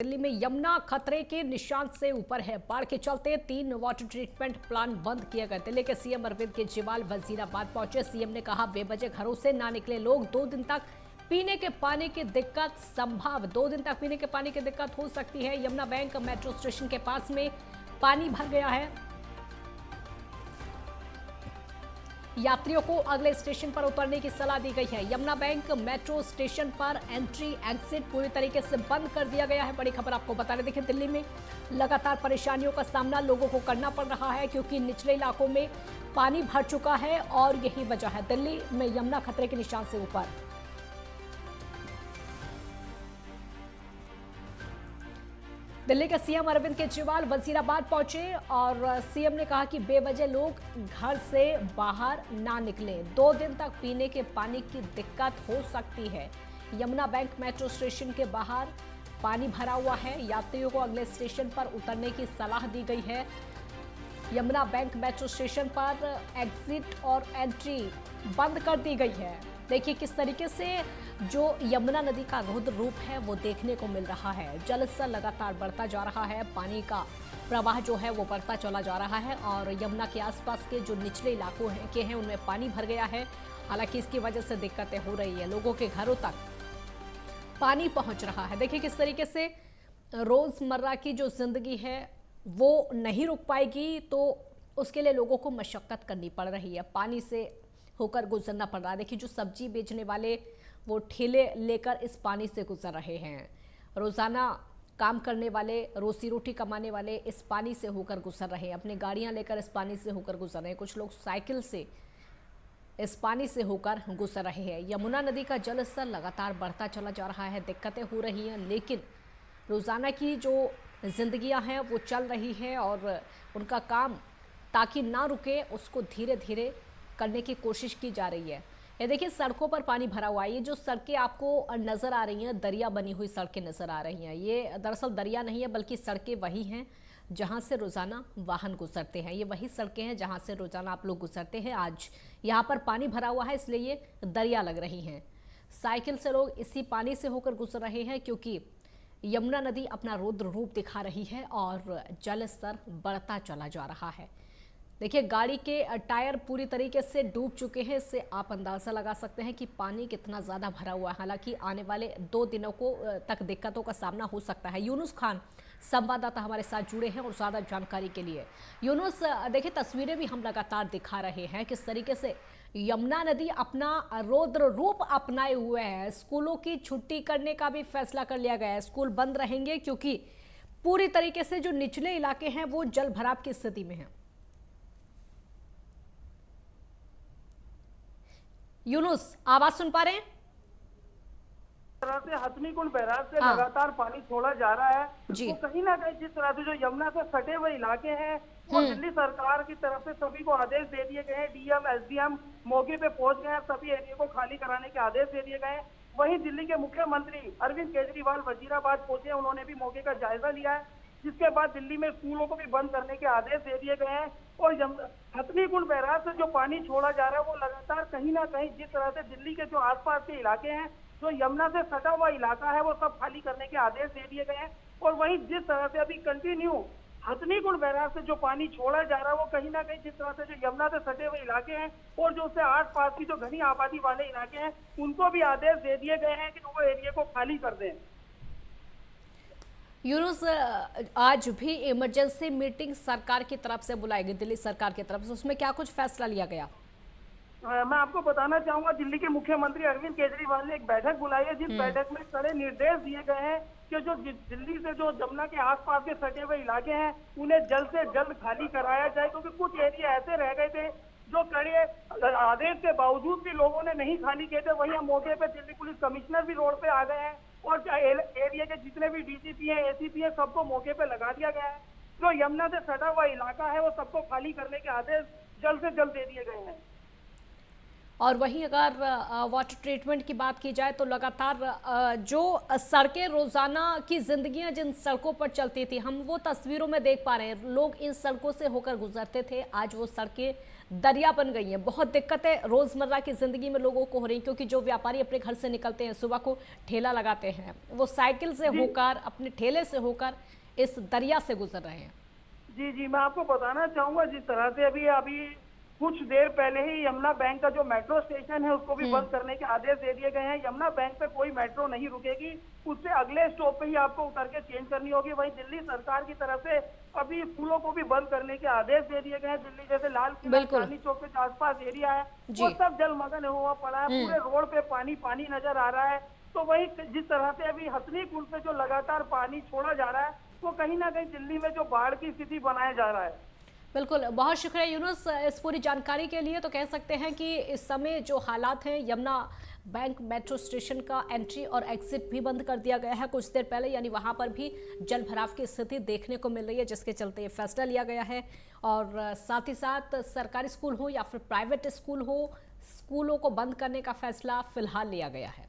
दिल्ली में यमुना खतरे के निशान से ऊपर है। बाढ़ के चलते 3 वाटर ट्रीटमेंट प्लांट बंद किए गए। दिल्ली के सीएम अरविंद केजरीवाल वजीराबाद पहुंचे। सीएम ने कहा बेवजह घरों से ना निकले लोग। 2 दिन तक पीने के पानी की दिक्कत संभव। 2 दिन तक पीने के पानी की दिक्कत हो सकती है। यमुना बैंक मेट्रो स्टेशन के पास में पानी भर गया है। यात्रियों को अगले स्टेशन पर उतरने की सलाह दी गई है। यमुना बैंक मेट्रो स्टेशन पर एंट्री एग्जिट पूरी तरीके से बंद कर दिया गया है। बड़ी खबर आपको बता रहे। देखिए, दिल्ली में लगातार परेशानियों का सामना लोगों को करना पड़ रहा है क्योंकि निचले इलाकों में पानी भर चुका है और यही वजह है दिल्ली में यमुना खतरे के निशान से ऊपर। दिल्ली के सीएम अरविंद केजरीवाल वजीराबाद पहुंचे और सीएम ने कहा कि बेवजह लोग घर से बाहर ना निकले। 2 दिन तक पीने के पानी की दिक्कत हो सकती है। यमुना बैंक मेट्रो स्टेशन के बाहर पानी भरा हुआ है। यात्रियों को अगले स्टेशन पर उतरने की सलाह दी गई है। यमुना बैंक मेट्रो स्टेशन पर एग्जिट और एंट्री बंद कर दी गई है। देखिए किस तरीके से जो यमुना नदी का रौद्र रूप है वो देखने को मिल रहा है। जलस्तर लगातार बढ़ता जा रहा है। पानी का प्रवाह जो है वो बढ़ता चला जा रहा है और यमुना के आसपास के जो निचले इलाकों हैं उनमें पानी भर गया है। हालांकि इसकी वजह से दिक्कतें हो रही है। लोगों के घरों तक पानी पहुंच रहा है। देखिए किस तरीके से रोजमर्रा की जो जिंदगी है वो नहीं रुक पाएगी, तो उसके लिए लोगों को मशक्कत करनी पड़ रही है। पानी से होकर गुजरना पड़ रहा है। देखिए जो सब्जी बेचने वाले वो ठेले लेकर इस पानी से गुजर रहे हैं। रोजाना काम करने वाले, रोजी रोटी कमाने वाले इस पानी से होकर गुजर रहे हैं। अपनी गाड़ियां लेकर इस पानी से होकर गुजर रहे हैं। कुछ लोग साइकिल से इस पानी से होकर गुजर रहे हैं। यमुना नदी का जलस्तर लगातार बढ़ता चला जा रहा है। दिक्कतें हो रही हैं, लेकिन रोजाना की जो जिंदगियां हैं वो चल रही है और उनका काम ताकि ना रुके उसको धीरे धीरे करने की कोशिश की जा रही है। ये देखिए सड़कों पर पानी भरा हुआ है। ये जो सड़कें आपको नजर आ रही हैं, दरिया बनी हुई सड़कें नजर आ रही हैं। ये दरअसल दरिया नहीं है बल्कि सड़कें वही हैं जहां से रोजाना वाहन गुजरते हैं। ये वही सड़कें हैं जहां से रोजाना आप लोग गुजरते हैं। आज यहाँ पर पानी भरा हुआ है इसलिए ये दरिया लग रही हैं। साइकिल से लोग इसी पानी से होकर गुजर रहे हैं क्योंकि यमुना नदी अपना रौद्र रूप दिखा रही है और जल स्तर बढ़ता चला जा रहा है। देखिए गाड़ी के टायर पूरी तरीके से डूब चुके हैं। इससे आप अंदाजा लगा सकते हैं कि पानी कितना ज़्यादा भरा हुआ है। हालांकि आने वाले 2 दिनों को तक दिक्कतों का सामना हो सकता है। यूनुस खान संवाददाता हमारे साथ जुड़े हैं और ज़्यादा जानकारी के लिए। यूनुस, देखिए तस्वीरें भी हम लगातार दिखा रहे हैं किस तरीके से यमुना नदी अपना रौद्र रूप अपनाए हुए है। स्कूलों की छुट्टी करने का भी फैसला कर लिया गया है। स्कूल बंद रहेंगे क्योंकि पूरी तरीके से जो निचले इलाके हैं वो जल भराव की स्थिति में हैं। यूनुस, आवाज सुन पा रहे हैं? तरह से हथनीकुंड बैराज से लगातार पानी छोड़ा जा रहा है। तो कहीं ना कहीं जिस तरह से जो यमुना से सटे हुए इलाके हैं वो दिल्ली सरकार की तरफ से सभी को आदेश दे दिए गए हैं। डीएम, एसडीएम मौके पे पहुंच गए हैं। सभी एरिया को खाली कराने के आदेश दे दिए गए हैं। वहीं दिल्ली के मुख्यमंत्री अरविंद केजरीवाल वजीराबाद पहुंचे, उन्होंने भी मौके का जायजा लिया है। जिसके बाद दिल्ली में स्कूलों को भी बंद करने के आदेश दे दिए गए हैं और हथनीकुंड बैराज से जो पानी छोड़ा जा रहा है वो लगातार कहीं ना कहीं जिस तरह से दिल्ली के जो आसपास के इलाके हैं, जो यमुना से सटा हुआ इलाका है, वो सब खाली करने के आदेश दे दिए गए हैं। और वहीं जिस तरह से अभी कंटिन्यू हथनीकुंड बैराज से जो पानी छोड़ा जा रहा है वो कहीं ना कहीं जिस तरह से जो यमुना से सटे हुए इलाके हैं और जो उससे आस पास की जो घनी आबादी वाले इलाके हैं उनको भी आदेश दे दिए गए हैं कि वो एरिया को खाली कर दें। यूनुस, आज भी इमरजेंसी मीटिंग सरकार की तरफ से बुलाई गई, दिल्ली सरकार की तरफ से, उसमें क्या कुछ फैसला लिया गया? मैं आपको बताना चाहूंगा, दिल्ली के मुख्यमंत्री अरविंद केजरीवाल ने एक बैठक बुलाई है जिस बैठक में कड़े निर्देश दिए गए हैं कि जो दिल्ली से जो यमुना के आसपास के सटे हुए इलाके हैं उन्हें जल्द से जल्द खाली कराया जाए, क्योंकि कुछ एरिया ऐसे रह गए थे जो कड़े आदेश के बावजूद भी लोगों ने नहीं खाली किए थे। वहीं मौके पे दिल्ली पुलिस कमिश्नर भी रोड पे आ गए हैं और एरिया के जितने भी डीसीपी हैं, एसीपी हैं, सबको मौके पे लगा दिया गया है। जो यमुना से सटा हुआ इलाका है वो सबको खाली करने के आदेश जल्द से जल्द दे दिए गए हैं। और वहीं अगर वाटर ट्रीटमेंट की बात की जाए तो लगातार जो सड़कें रोजाना की जिंदगियां जिन सड़कों पर चलती थी, हम वो तस्वीरों में देख पा रहे हैं। लोग इन सड़कों से होकर गुजरते थे, आज वो सड़कें दरिया बन गई हैं। बहुत दिक्कतें रोजमर्रा की जिंदगी में लोगों को हो रही, क्योंकि जो व्यापारी अपने घर से निकलते हैं, सुबह को ठेला लगाते हैं, वो साइकिल से होकर, अपने ठेले से होकर इस दरिया से गुजर रहे हैं। जी, मैं आपको बताना चाहूंगा, जिस तरह से अभी कुछ देर पहले ही यमुना बैंक का जो मेट्रो स्टेशन है उसको भी बंद करने के आदेश दे दिए गए हैं। यमुना बैंक पे कोई मेट्रो नहीं रुकेगी, उससे अगले स्टॉप पे ही आपको उतर के चेंज करनी होगी। वहीं दिल्ली सरकार की तरफ से अभी पुलों को भी बंद करने के आदेश दे दिए गए हैं। दिल्ली जैसे लाल किला, चांदनी चौक के आसपास एरिया है वो सब जलमग्न हुआ पड़ा है, पूरे रोड पे पानी नजर आ रहा है। तो वही जिस तरह से अभी हथनी पुल पे जो लगातार पानी छोड़ा जा रहा है, वो कहीं ना कहीं दिल्ली में जो बाढ़ की स्थिति बनाया जा रहा है। बिल्कुल, बहुत शुक्रिया यूनुस इस पूरी जानकारी के लिए। तो कह सकते हैं कि इस समय जो हालात हैं, यमुना बैंक मेट्रो स्टेशन का एंट्री और एग्जिट भी बंद कर दिया गया है कुछ देर पहले, यानी वहां पर भी जल भराव की स्थिति देखने को मिल रही है, जिसके चलते ये फैसला लिया गया है। और साथ ही साथ सरकारी स्कूल हो या फिर प्राइवेट स्कूल हो, स्कूलों को बंद करने का फैसला फिलहाल लिया गया है।